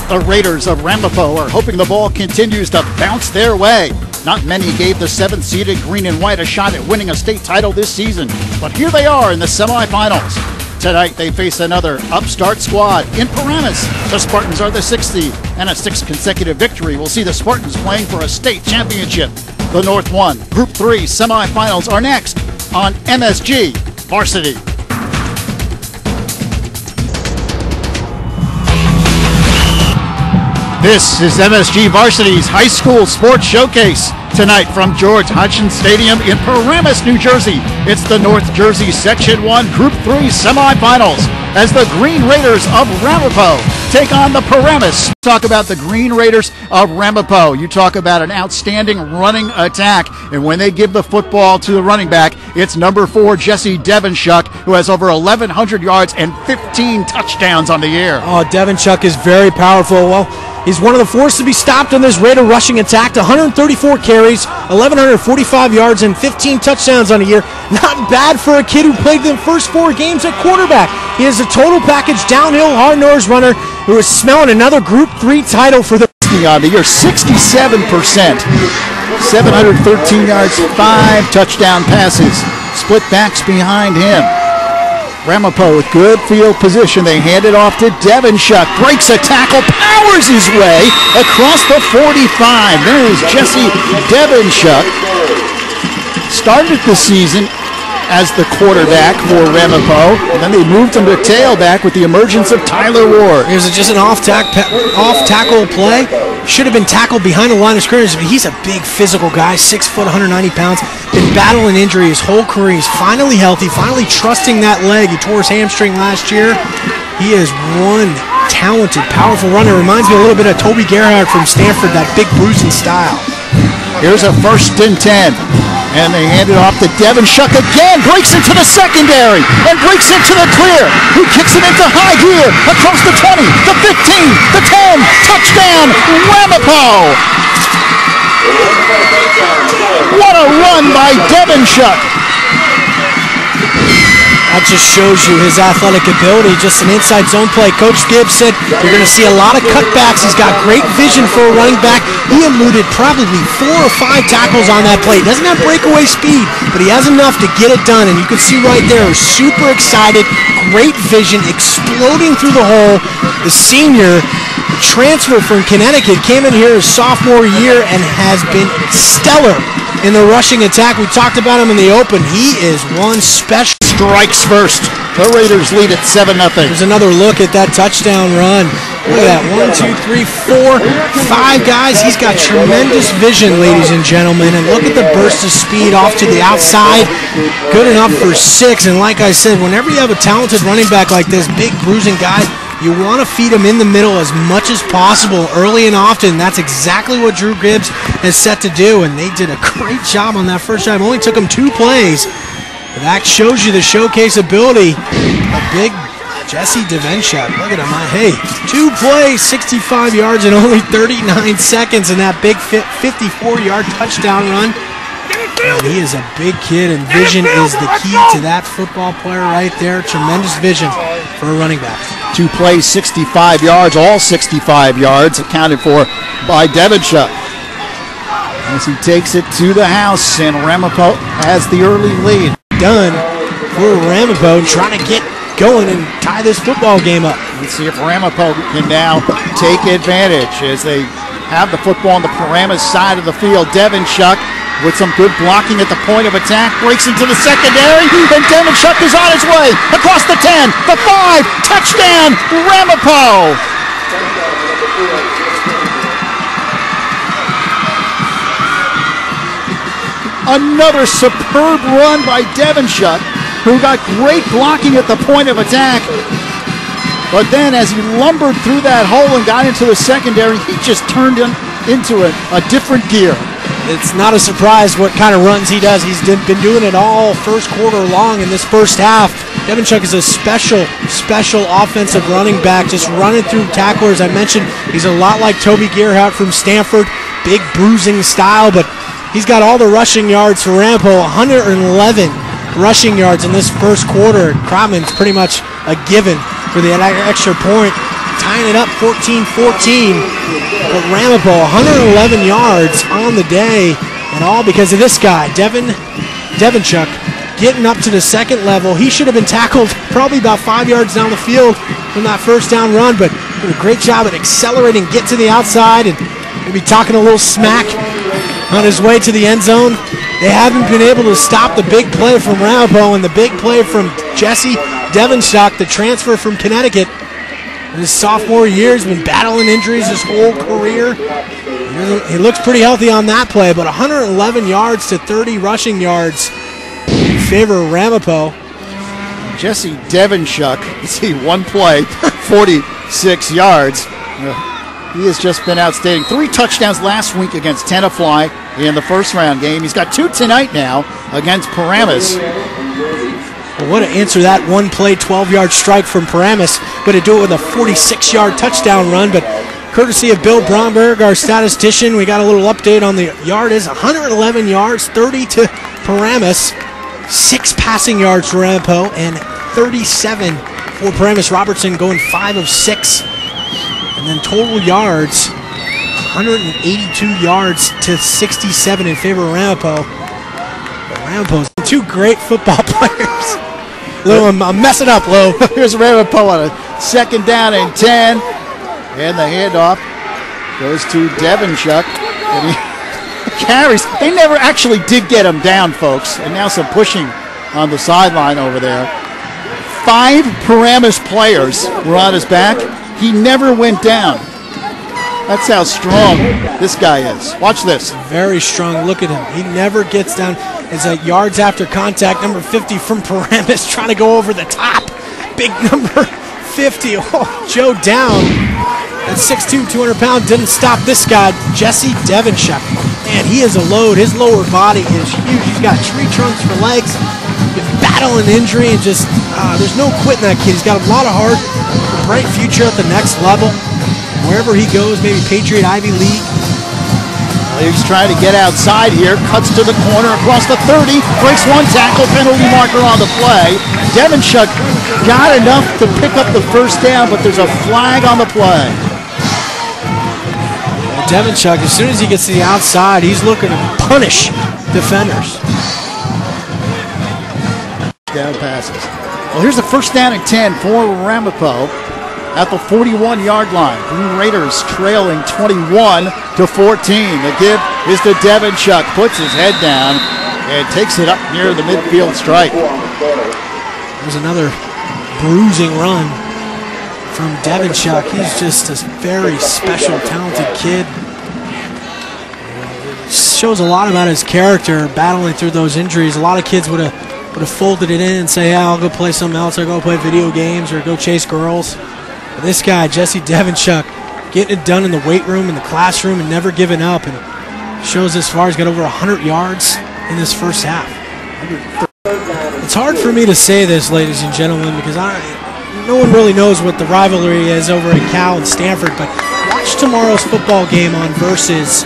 The Raiders of Ramapo are hoping the ball continues to bounce their way. Not many gave the 7th-seeded Green and White a shot at winning a state title this season, but here they are in the semifinals. Tonight they face another upstart squad in Paramus. The Spartans are the 6th seed, and a 6th consecutive victory will see the Spartans playing for a state championship. The North 1 Group 3 semifinals are next on MSG Varsity. This is MSG Varsity's High School Sports Showcase. Tonight from George Hodgson Stadium in Paramus, New Jersey. It's the North Jersey Section 1 Group 3 semifinals as the Green Raiders of Ramapo take on the Paramus. Talk about the Green Raiders of Ramapo. You talk about an outstanding running attack, and when they give the football to the running back, it's number 4, Jesse Devonshuk, who has over 1,100 yards and 15 touchdowns on the year. Oh, Devonshuk is very powerful. Well, he's one of the forces to be stopped on this Raider rushing attack. 134 carries, 1,145 yards, and 15 touchdowns on a year. Not bad for a kid who played the first 4 games at quarterback. He is a total package downhill, hard-nosed runner who is smelling another Group 3 title for the on the year. 67%, 713 yards, 5 touchdown passes. Split backs behind him. Ramapo with good field position. They hand it off to Devonshuk. Breaks a tackle, powers his way across the 45. There is Jesse Devonshuk. Started the season as the quarterback for Ramapo, and then they moved him to tailback with the emergence of Tyler Ward. It was just an off-tackle play. Should have been tackled behind the line of scrimmage, but he's a big physical guy, 6 foot, 190 pounds. Been battling injury his whole career. He's finally healthy, finally trusting that leg. He tore his hamstring last year. He is one talented, powerful runner. Reminds me a little bit of Toby Gerhardt from Stanford, that big bruising style. Here's a 1st and 10. And they hand it off to Devonshuk again, breaks into the secondary, and breaks into the clear. He kicks it into high gear, across the 20, the 15, the 10, touchdown, Ramapo! What a run by Devonshuk! That just shows you his athletic ability, just an inside zone play. Coach Gibbs said you're going to see a lot of cutbacks. He's got great vision for a running back. He eluded probably 4 or 5 tackles on that play. He doesn't have breakaway speed, but he has enough to get it done. And you can see right there, super excited, great vision, exploding through the hole. The senior transfer from Connecticut came in here his sophomore year and has been stellar in the rushing attack. We talked about him in the open. He is one special. Strikes first. The Raiders lead at 7-0. There's another look at that touchdown run. Look at that. 1, 2, 3, 4, 5 guys. He's got tremendous vision, ladies and gentlemen. And look at the burst of speed off to the outside. Good enough for 6. And like I said, whenever you have a talented running back like this, big bruising guy, you want to feed him in the middle as much as possible early and often. That's exactly what Drew Gibbs is set to do. And they did a great job on that first time. Only took him 2 plays. That shows you the showcase ability of big Jesse Devonshuk. Look at him. Hey, 2 plays, 65 yards in only 39 seconds, and that big 54-yard touchdown run. And he is a big kid, and vision is the key to that football player right there. Tremendous vision for a running back. 2 plays, 65 yards, all 65 yards accounted for by Devonshuk. As he takes it to the house, and Ramapo has the early lead. Done for Ramapo, trying to get going and tie this football game up. Let's see if Ramapo can now take advantage as they have the football on the Paramus side of the field. Devonshuk with some good blocking at the point of attack, breaks into the secondary, and Devonshuk is on his way across the 10, the 5, touchdown, Ramapo! Another superb run by Devonshuk, who got great blocking at the point of attack. But then as he lumbered through that hole and got into the secondary, he just turned into a different gear. It's not a surprise what kind of runs he does. He's been doing it all first quarter long in this first half. Devonshuk is a special offensive running back, just running through tacklers. I mentioned he's a lot like Toby Gerhardt from Stanford, big bruising style, but he's got all the rushing yards for Ramapo, 111 rushing yards in this first quarter. Kratman's pretty much a given for the extra point. tying it up 14-14. But Ramapo, 111 yards on the day, and all because of this guy, Devonshuk, getting up to the second level. He should have been tackled probably about 5 yards down the field from that first down run, but did a great job at accelerating, get to the outside, and maybe talking a little smack on his way to the end zone. They haven't been able to stop the big play from Ramapo and the big play from Jesse Devonshuk, the transfer from Connecticut. In his sophomore year, he's been battling injuries his whole career. He looks pretty healthy on that play, but 111 yards to 30 rushing yards in favor of Ramapo. Jesse Devonshuk, you see one play, 46 yards. He has just been outstanding. 3 touchdowns last week against Tenafly in the first round game. He's got 2 tonight now against Paramus. Well, what to answer that one play, 12-yard strike from Paramus, but to do it with a 46-yard touchdown run. But courtesy of Bill Bromberg, our statistician, we got a little update on the yardage. 111 yards, 30 to Paramus, 6 passing yards for Ramapo, and 37 for Paramus. Robertson going 5 of 6. And then total yards, 182 yards to 67 in favor of Ramapo. Ramapo's 2 great football players. Lou, I'm messing up, Lou. Here's Ramapo on a second down and 10. And the handoff goes to Devonshuk. And he carries. They never actually did get him down, folks. And now some pushing on the sideline over there. 5 Paramus players were on his back. He never went down. That's how strong this guy is. Watch this. Very strong. Look at him. He never gets down. It's like yards after contact. Number 50 from Paramus trying to go over the top. Big number 50. Oh, Joe down. At 6'2", 200 pounds, didn't stop this guy, Jesse Devonshuk. Man, he is a load. His lower body is huge. He's got tree trunks for legs. He's battling injury and just, there's no quitting that kid. He's got a lot of heart, a bright future at the next level. Wherever he goes, maybe Patriot, Ivy League. He's trying to get outside here, cuts to the corner across the 30, breaks 1 tackle, penalty marker on the play. Devonshuk got enough to pick up the first down, but there's a flag on the play. Devonshuk, as soon as he gets to the outside, he's looking to punish defenders. Down passes. Well, here's the first down and 10 for Ramapo at the 41-yard line. Blue Raiders trailing 21-14. The give is to Devonshuk. Puts his head down and takes it up near the midfield stripe. There's another bruising run from Devonshuk. He's just a very special, talented kid. Shows a lot about his character, battling through those injuries. A lot of kids would have folded it in and say, yeah, I'll go play something else, or go play video games, or go chase girls. But this guy, Jesse Devonshuk, getting it done in the weight room, in the classroom, and never giving up. And shows as far. He's got over 100 yards in this first half. It's hard for me to say this, ladies and gentlemen, because no one really knows what the rivalry is over at Cal and Stanford, but watch tomorrow's football game on versus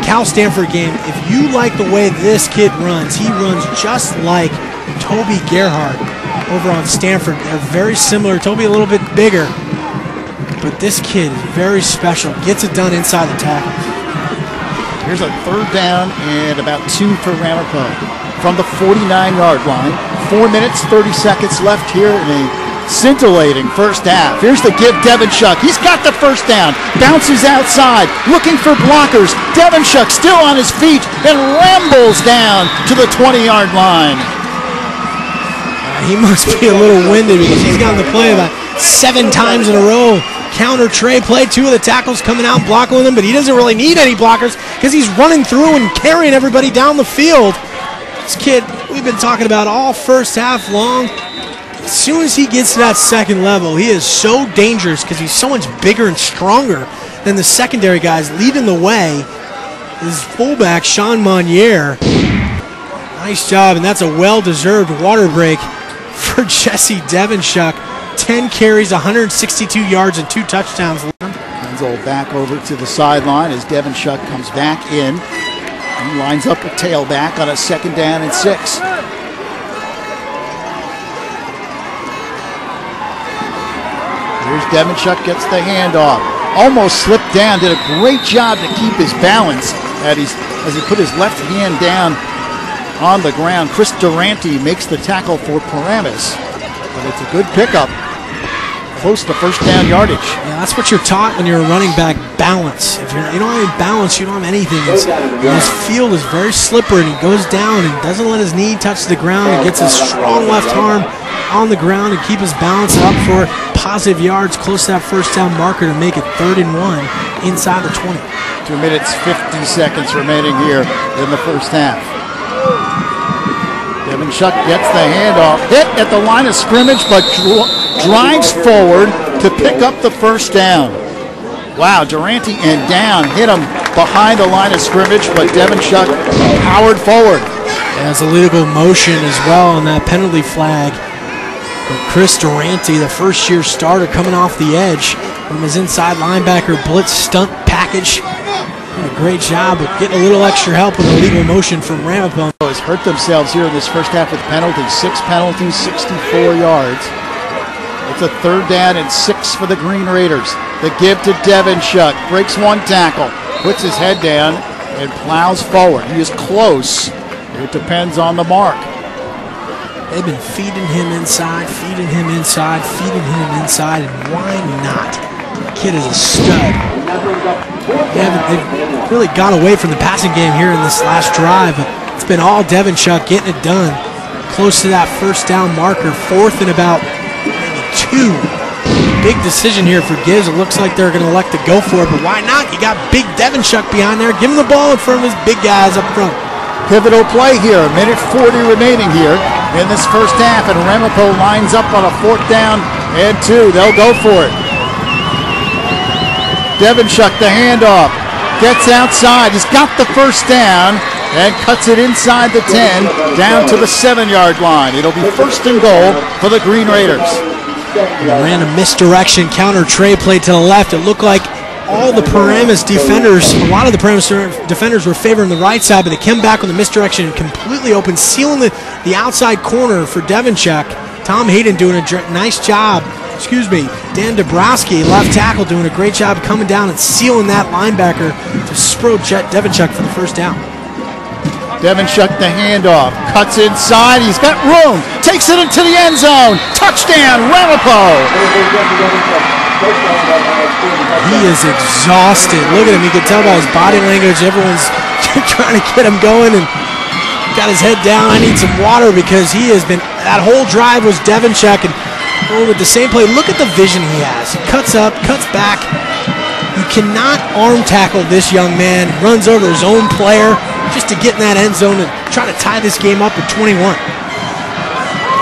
Cal-Stanford game. If you like the way this kid runs, he runs just like Toby Gerhardt over on Stanford. They're very similar. Toby a little bit bigger, but this kid is very special. Gets it done inside the tackle. Here's a third down and about 2 for Ramapo from the 49-yard line. 4 minutes, 30 seconds left here in a scintillating first half. Here's the give, Devonshuk. He's got the first down. Bounces outside, looking for blockers. Devonshuk still on his feet and rambles down to the 20-yard line. He must be a little winded because he's gotten the play about 7 times in a row. Counter tray play, 2 of the tackles coming out and blocking with him, but he doesn't really need any blockers because he's running through and carrying everybody down the field. This kid, we've been talking about all first half long. As soon as he gets to that second level, he is so dangerous because he's so much bigger and stronger than the secondary guys. Leading the way is fullback Sean Monnier. Nice job, and that's a well-deserved water break for Jesse Devonshuk. 10 carries, 162 yards, and 2 touchdowns. Enzo back over to the sideline as Devonshuk comes back in. He lines up a tailback on a second down and 6. Here's Devonshuk, gets the handoff. Almost slipped down, did a great job to keep his balance as he put his left hand down on the ground. Chris Durante makes the tackle for Paramus, but it's a good pickup. Close to first down yardage. Yeah, that's what you're taught when you're a running back, balance. If you don't have any balance, you don't have anything. His field is very slippery, and he goes down and doesn't let his knee touch the ground. He gets his strong left arm on the ground and keep his balance up for positive yards close to that first down marker to make it 3rd and 1 inside the 20. 2 minutes, 50 seconds remaining here in the first half. Devonshuk gets the handoff, hit at the line of scrimmage, but drives forward to pick up the first down. Wow, Durante and down, hit him behind the line of scrimmage, but Devonshuk powered forward. There's a legal motion as well on that penalty flag. But Chris Durante, the first-year starter coming off the edge from his inside linebacker blitz stunt package. Did a great job of getting a little extra help with a legal motion from Ramapo. Has hurt themselves here in this first half with penalties. 6 penalties, 64 yards. It's a 3rd down and 6 for the Green Raiders. The give to Devonshuk. Breaks one tackle, puts his head down, and plows forward. He is close. It depends on the mark. They've been feeding him inside, feeding him inside, feeding him inside, and why not? The kid is a stud. They've really got away from the passing game here in this last drive, but it's been all Devonshuk getting it done. Close to that first down marker, 4th and about maybe 2. Big decision here for Gibbs. It looks like they're going to elect to go for it, but why not? You got big Devonshuk behind there. Give him the ball in front of his big guys up front. Pivotal play here, 1:40 remaining here in this first half, and Ramapo lines up on a 4th down and 2. They'll go for it. Devonshuk, the handoff, gets outside. He's got the first down and cuts it inside the 10 down to the 7-yard line. It'll be 1st and goal for the Green Raiders. They ran a misdirection counter tray play to the left. It looked like all the Paramus defenders, a lot of the Paramus defenders were favoring the right side, but they came back on the misdirection and completely open, sealing the outside corner for Devonshuk. Tom Hayden doing a nice job. Dan Dabrowski, left tackle, doing a great job coming down and sealing that linebacker to Spro Devonshuk for the first down. Devonshuk, the handoff, cuts inside. He's got room, takes it into the end zone. Touchdown, Ramapo. He is exhausted. Look at him. You can tell by his body language. Everyone's trying to get him going and got his head down. I need some water because he has been, that whole drive was Devonshuk and going with the same play. Look at the vision he has. He cuts up, cuts back. You cannot arm tackle this young man. He runs over his own player just to get in that end zone and try to tie this game up at 21.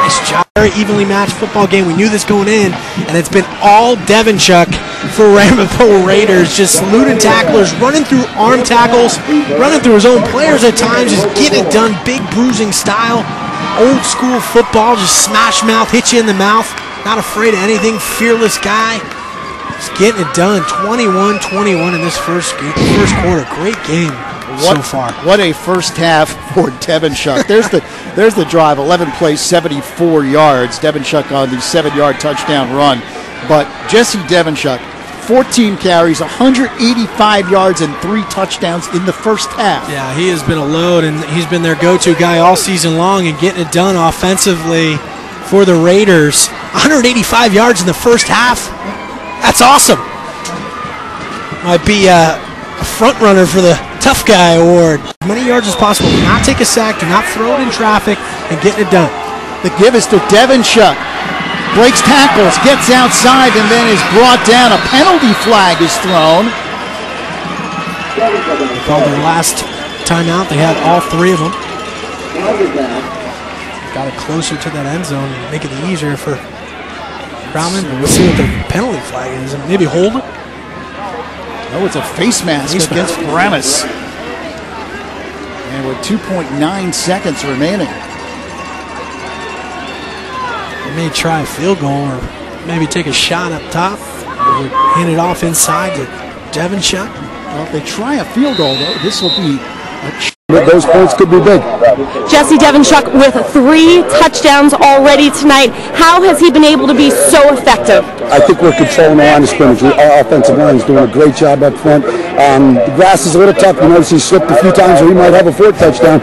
Nice job. Very evenly matched football game. We knew this going in, and it's been all Devonshuk for Ramapo Raiders. Just eluding tacklers, running through arm tackles, running through his own players at times, just getting it done. Big bruising style. Old school football, just smash mouth, hit you in the mouth. Not afraid of anything. Fearless guy. Just getting it done. 21-21 in this first quarter. Great game. So far. What a first half for Devonshuk. There's the drive, 11 plays, 74 yards. Devonshuk on the 7-yard touchdown run. But Jesse Devonshuk, 14 carries, 185 yards, and 3 touchdowns in the first half. Yeah, he has been a load, and he's been their go-to guy all season long and getting it done offensively for the Raiders. 185 yards in the first half. That's awesome. Might be a front runner for the Tough Guy Award. As many yards as possible. Do not take a sack. Do not throw it in traffic and getting it done. The give is to Devonshuk. Breaks tackles, gets outside, and then is brought down. A penalty flag is thrown. They called their last timeout. They had all 3 of them. Got it closer to that end zone and make it easier for Crowman. We'll see what the penalty flag is. Maybe hold it. Oh, it's a face mask against Paramus. And with 2.9 seconds remaining. They may try a field goal or maybe take a shot up top. Or hand it off inside to Devonshuk. Well, if they try a field goal, though, this will be a those points could be big. Jesse Devonshuk with 3 touchdowns already tonight. How has he been able to be so effective? I think we're controlling the line of scrimmage. Our offensive line is doing a great job up front. The grass is a little tough. You notice he slipped a few times, or he might have a 4th touchdown.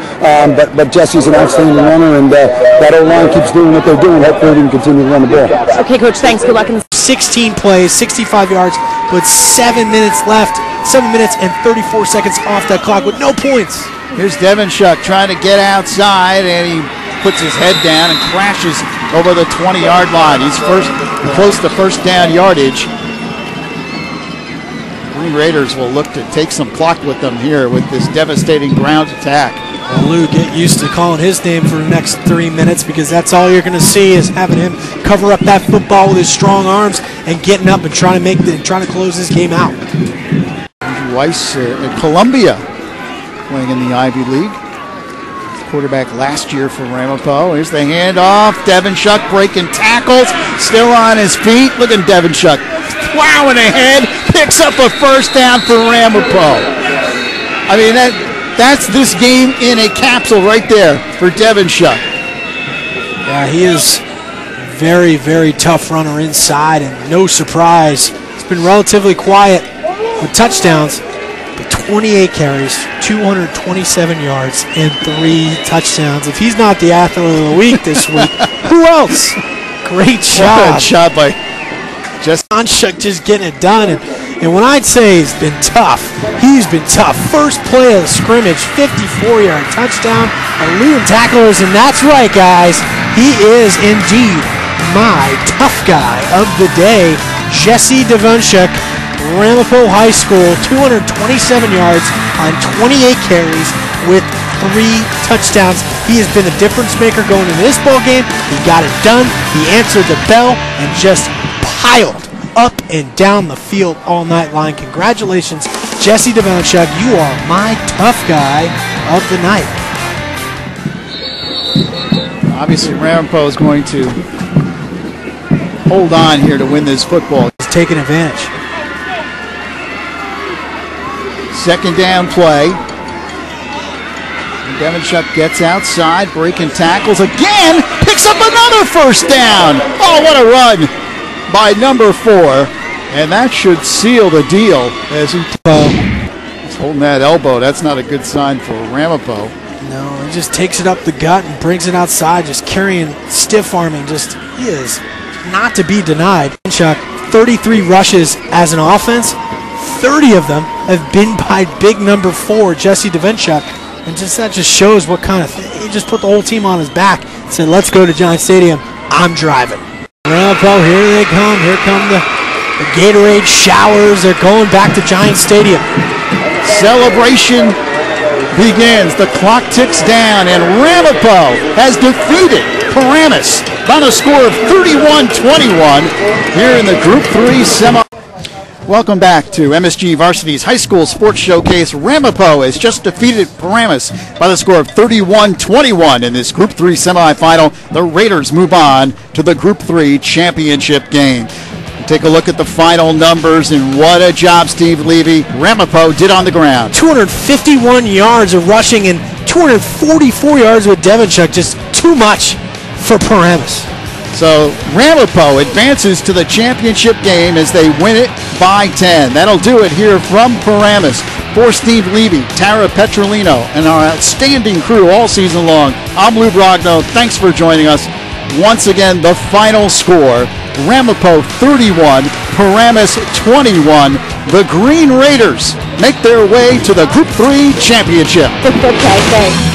But Jesse's an outstanding runner, and that O-line keeps doing what they're doing. Hopefully, we can continue to run the ball. Okay, Coach. Thanks. Good luck. 16 plays, 65 yards, with 7 minutes left. 7 minutes and 34 seconds off that clock with no points. Here's Devonshuk trying to get outside, and he puts his head down and crashes over the 20-yard line. He's close to first down yardage. Green Raiders will look to take some clock with them here with this devastating ground attack. Well, Lou, get used to calling his name for the next 3 minutes, because that's all you're going to see is having him cover up that football with his strong arms and getting up and trying to close this game out. Andrew Weiss at Columbia, playing in the Ivy League. Quarterback last year for Ramapo. Here's the handoff. Devonshuk breaking tackles, still on his feet. Look at Devonshuk plowing ahead, picks up a first down for Ramapo. I mean, that's this game in a capsule right there for Devonshuk. Yeah, he is very, very tough runner inside, and no surprise, he's been relatively quiet with touchdowns, but 28 carries, 227 yards, and 3 touchdowns. If he's not the athlete of the week this week, who else? Great job. Good job by Devonshuk just getting it done. And when I'd say he's been tough, he's been tough. First play of the scrimmage, 54-yard touchdown, eluding tacklers, and that's right, guys. He is indeed my tough guy of the day, Jesse Devonshuk. Ramapo High School, 227 yards on 28 carries with 3 touchdowns. He has been a difference maker going into this ball game. He got it done. He answered the bell and just piled up and down the field all night long. Congratulations, Jesse Devonshuk. You are my tough guy of the night. Obviously, Ramapo is going to hold on here to win this football. He's taking advantage. Second down play. Devonshuk gets outside, breaking tackles again, picks up another first down. Oh, what a run by number 4. And that should seal the deal as he's holding that elbow. That's not a good sign for Ramapo. No, he just takes it up the gut and brings it outside, just carrying, stiff arming. Just, he is not to be denied. Devonshuk, 33 rushes as an offense. 30 of them have been by big number 4, Jesse Devonshuk. And that just shows what kind of he just put the whole team on his back and said, let's go to Giant Stadium. I'm driving. Ramapo, here they come. Here come the Gatorade showers. They're going back to Giant Stadium. Celebration begins. The clock ticks down, and Ramapo has defeated Paramus by the score of 31-21 here in the Group 3 semi. Welcome back to MSG Varsity's High School Sports Showcase. Ramapo has just defeated Paramus by the score of 31-21 in this Group 3 semifinal. The Raiders move on to the Group 3 championship game. Take a look at the final numbers, and what a job Steve Levy, Ramapo did on the ground. 251 yards of rushing and 244 yards with Devonshuk. Just too much for Paramus. So Ramapo advances to the championship game as they win it by 10. That'll do it here from Paramus. For Steve Levy, Tara Petrolino, and our outstanding crew all season long, I'm Lou Brogno. Thanks for joining us. Once again, the final score, Ramapo 31, Paramus 21. The Green Raiders make their way to the Group 3 championship. Okay, thanks.